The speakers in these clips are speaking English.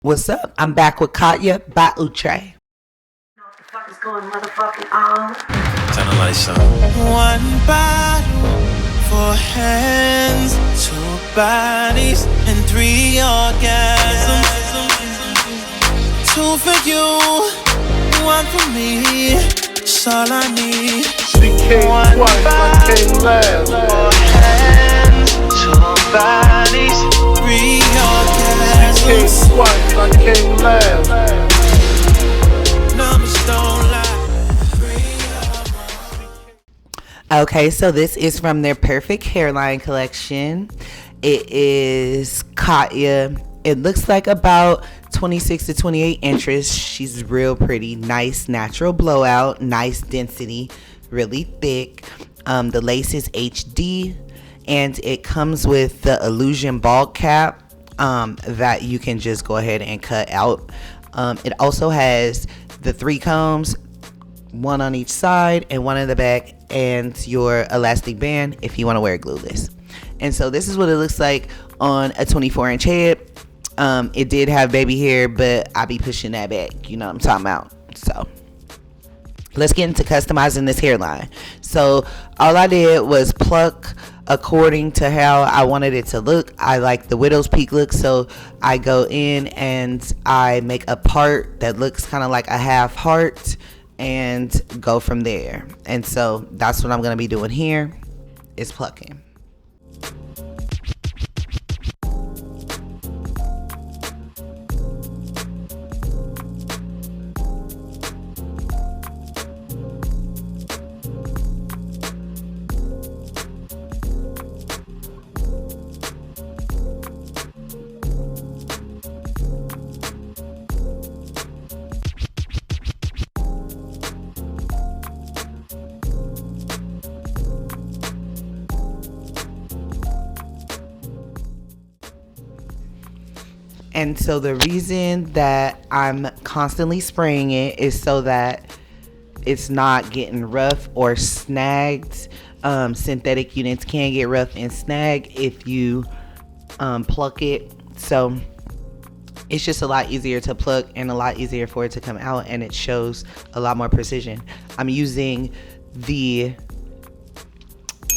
What's up? I'm back with Katya by Utre. What the fuck is going motherfucking on? Turn the lights on. One bottle, four hands, two bodies, and three orgasms. Two for you, one for me. It's all I need. She came One twice, I came last. four hands, two bodies, three orgasms. Came twice, I came last. Numbers don't lie. Okay, so this is from their Perfect Hairline collection. It is Katya. It looks like about 26 to 28 inches. She's real pretty. Nice natural blowout. Nice density. Really thick. The lace is HD. And it comes with the illusion ball cap that you can just go ahead and cut out. It also has the 3 combs, one on each side and one in the back, and your elastic band if you want to wear it glueless. And so this is what it looks like on a 24-inch head. It did have baby hair, but I be pushing that back. You know what I'm talking about. So let's get into customizing this hairline. So all I did was pluck according to how I wanted it to look. I like the widow's peak look, so I go in and I make a part that looks kind of like a half heart and go from there. And so that's what I'm going to be doing here, is plucking. And so the reason that I'm constantly spraying it is so that it's not getting rough or snagged. Synthetic units can get rough and snag if you pluck it. So it's just a lot easier to pluck and a lot easier for it to come out, and it shows a lot more precision. I'm using the,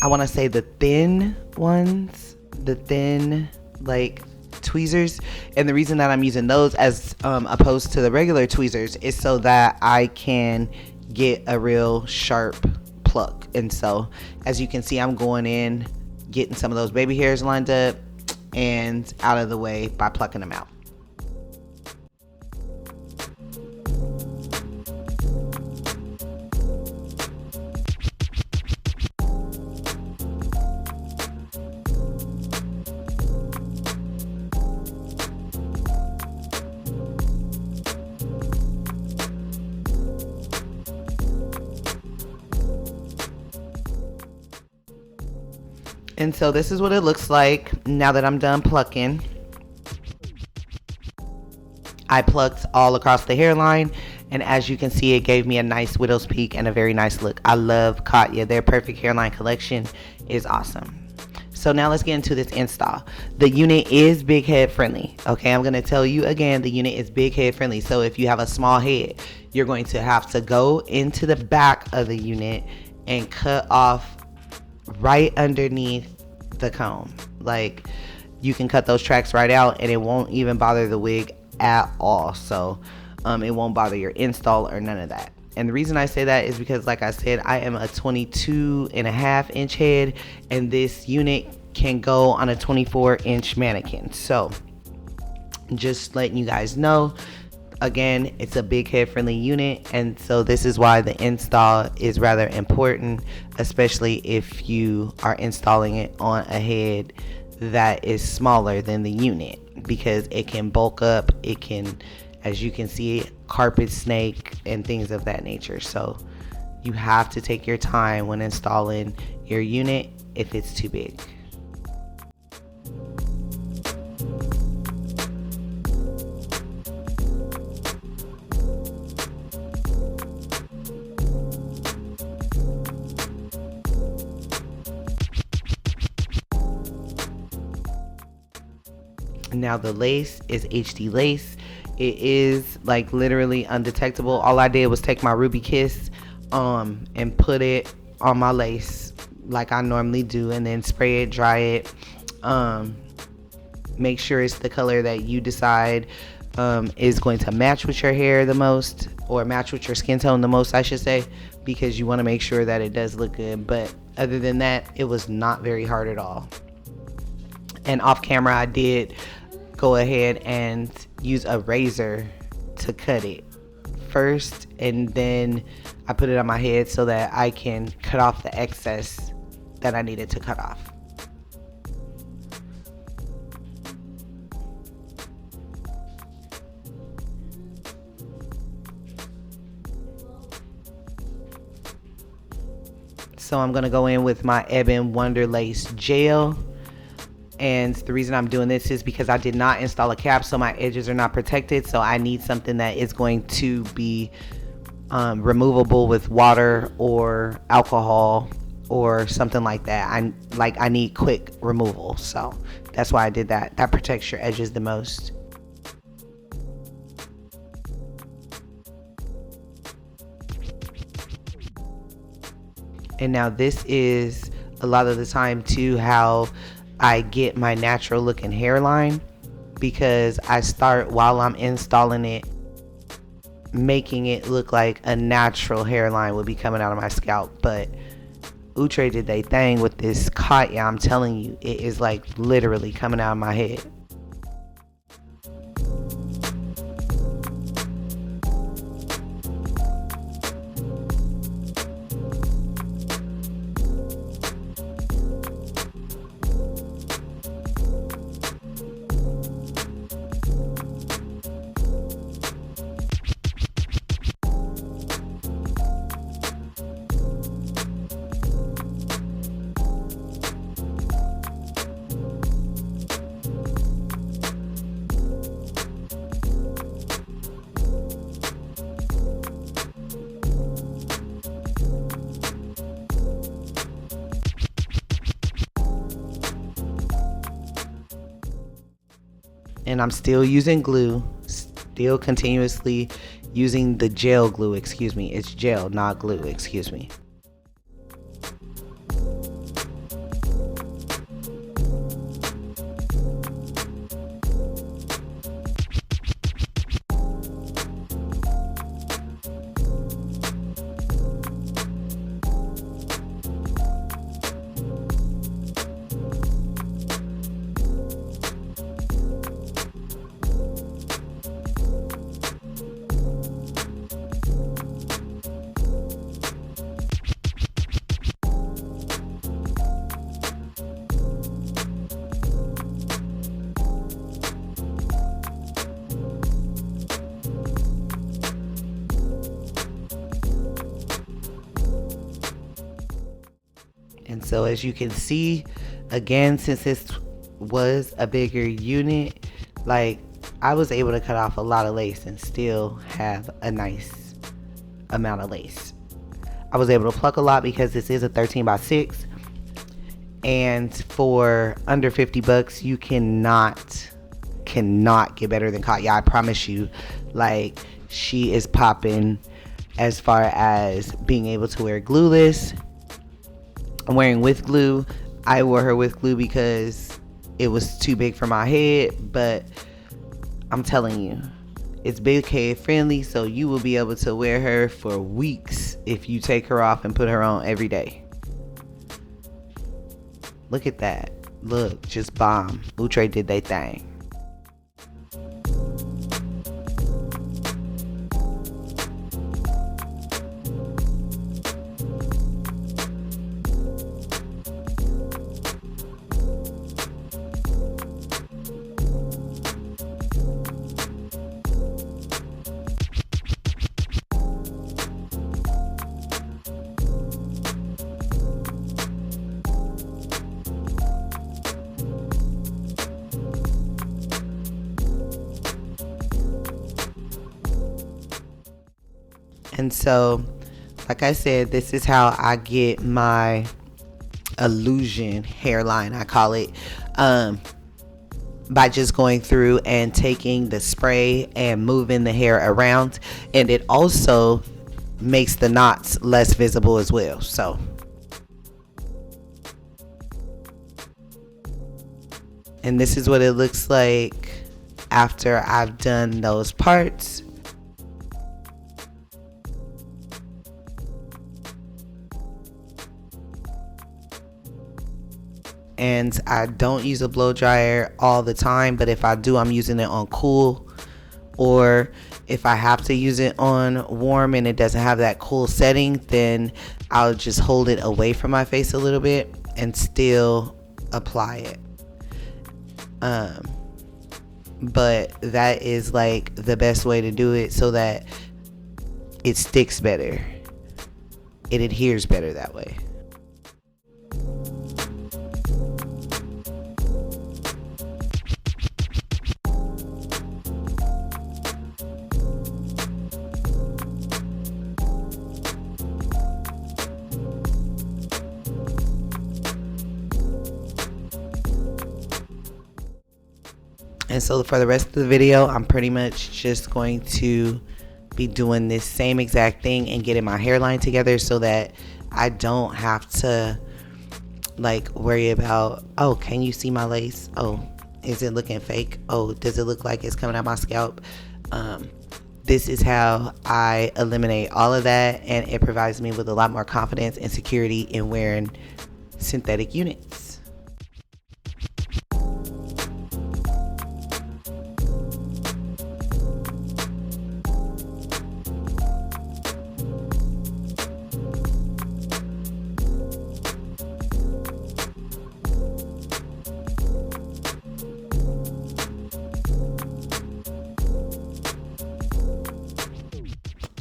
I want to say the thin ones, the thin like tweezers, and the reason that I'm using those as opposed to the regular tweezers is so that I can get a real sharp pluck. And so as you can see, I'm going in, getting some of those baby hairs lined up and out of the way by plucking them out. And so this is what it looks like now that I'm done plucking. I plucked all across the hairline, and as you can see, it gave me a nice widow's peak and a very nice look. I love Katya. Their Perfect Hairline collection is awesome. So now let's get into this install. The unit is big head friendly. Okay, I'm going to tell you again, the unit is big head friendly. So if you have a small head, you're going to have to go into the back of the unit and cut off right underneath the comb. Like, you can cut those tracks right out and it won't even bother the wig at all. So it won't bother your install or none of that. And the reason I say that is because, like I said, I am a 22.5-inch head, and this unit can go on a 24-inch mannequin. So just letting you guys know, again, it's a big head friendly unit, and so this is why the install is rather important, especially if you are installing it on a head that is smaller than the unit, because it can bulk up, it can, as you can see, carpet snake and things of that nature. So you have to take your time when installing your unit if it's too big. now the lace is HD lace. It is like literally undetectable. All I did was take my Ruby Kiss and put it on my lace like I normally do, and then spray it, dry it. Make sure it's the color that you decide is going to match with your hair the most, or match with your skin tone the most, I should say, because you want to make sure that it does look good. But other than that, it was not very hard at all. And off camera, I did go ahead and use a razor to cut it first, and then I put it on my head so that I can cut off the excess that I needed to cut off. So I'm going to go in with my EBIN Wonder Lace Gel. And the reason I'm doing this is because I did not install a cap, so my edges are not protected. So I need something that is going to be removable with water or alcohol or something like that. I need quick removal. So that's why I did that. That protects your edges the most. And now this is a lot of the time too how I get my natural looking hairline, because I start while I'm installing it, making it look like a natural hairline would be coming out of my scalp. But Outre did they thing with this Katya. I'm telling you, it is like literally coming out of my head. And I'm still using glue, still continuously using the gel glue, excuse me. It's gel, not glue, excuse me. And so as you can see, again, since this was a bigger unit, like I was able to cut off a lot of lace and still have a nice amount of lace. I was able to pluck a lot because this is a 13x6, and for under 50 bucks you cannot get better than Katya. I promise you. Like, she is popping as far as being able to wear glueless. I'm wearing with glue. I wore her with glue because it was too big for my head, but I'm telling you, it's big head friendly, so you will be able to wear her for weeks if you take her off and put her on every day. Look at that. Look, just bomb. Outre did they thing. And so, like I said, this is how I get my illusion hairline, I call it. by just going through and taking the spray and moving the hair around, and it also makes the knots less visible as well. So and this is what it looks like after I've done those parts. And I don't use a blow dryer all the time, but if I do, I'm using it on cool, or if I have to use it on warm and it doesn't have that cool setting, then I'll just hold it away from my face a little bit and still apply it. But that is like the best way to do it so that it sticks better. It adheres better that way. And so for the rest of the video, I'm pretty much just going to be doing this same exact thing and getting my hairline together so that I don't have to like worry about, oh, can you see my lace? Oh, is it looking fake? Oh, does it look like it's coming out my scalp? This is how I eliminate all of that, and it provides me with a lot more confidence and security in wearing synthetic units.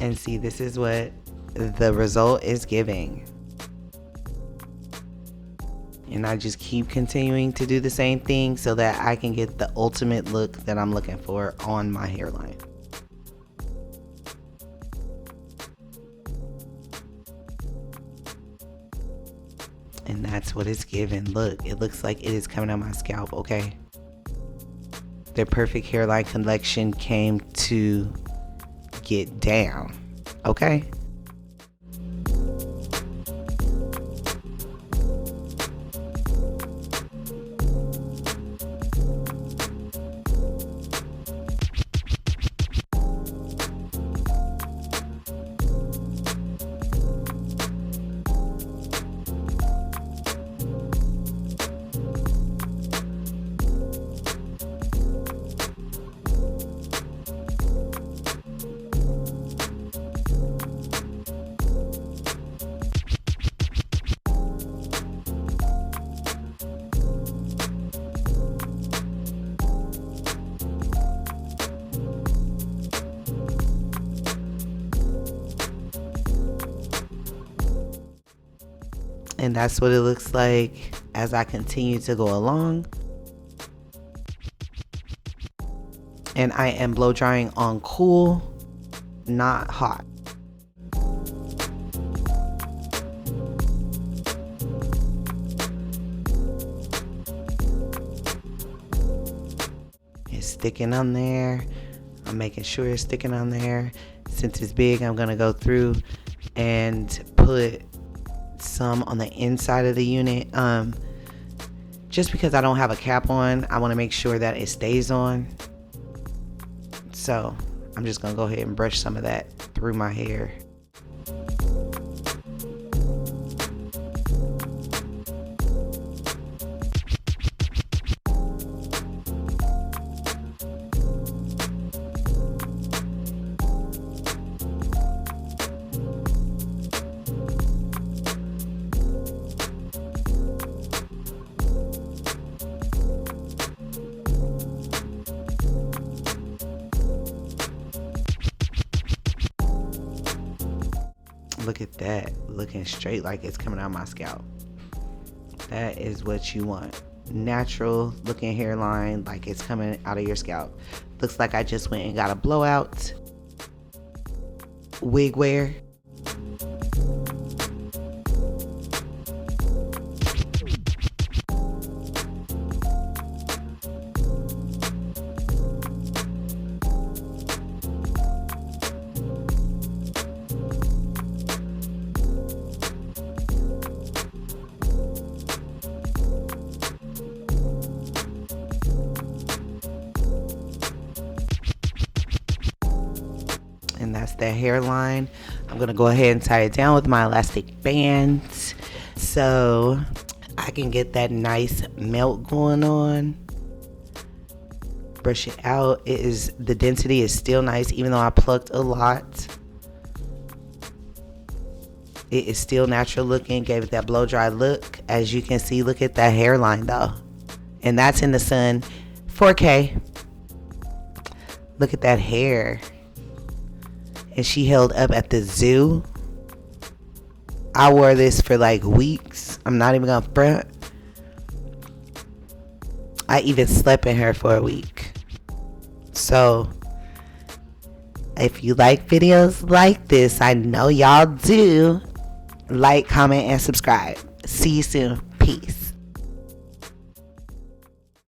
And see, this is what the result is giving. And I just keep continuing to do the same thing so that I can get the ultimate look that I'm looking for on my hairline. And that's what it's giving. Look, it looks like it is coming out my scalp, okay? Their perfect hairline collection came to get down, okay? And that's what it looks like as I continue to go along. And I am blow drying on cool, not hot. It's sticking on there. I'm making sure it's sticking on there. Since it's big, I'm gonna go through and put some on the inside of the unit. Just because I don't have a cap on, I want to make sure that it stays on. So I'm just gonna go ahead and brush some of that through my hair. Look at that, looking straight like it's coming out my scalp. That is what you want. Natural looking hairline like it's coming out of your scalp. Looks like I just went and got a blowout wig wear. And that's the hairline. I'm gonna go ahead and tie it down with my elastic band so I can get that nice melt going on. Brush it out. The density is still nice even though I plucked a lot. It is still natural looking. Gave it that blow dry look. As you can see, look at that hairline though. And that's in the sun. 4K. Look at that hair. And she held up at the zoo. I wore this for like weeks. I'm not even gonna front. I even slept in her for a week. So if you like videos like this, I know y'all do, like, comment, and subscribe. See you soon. Peace.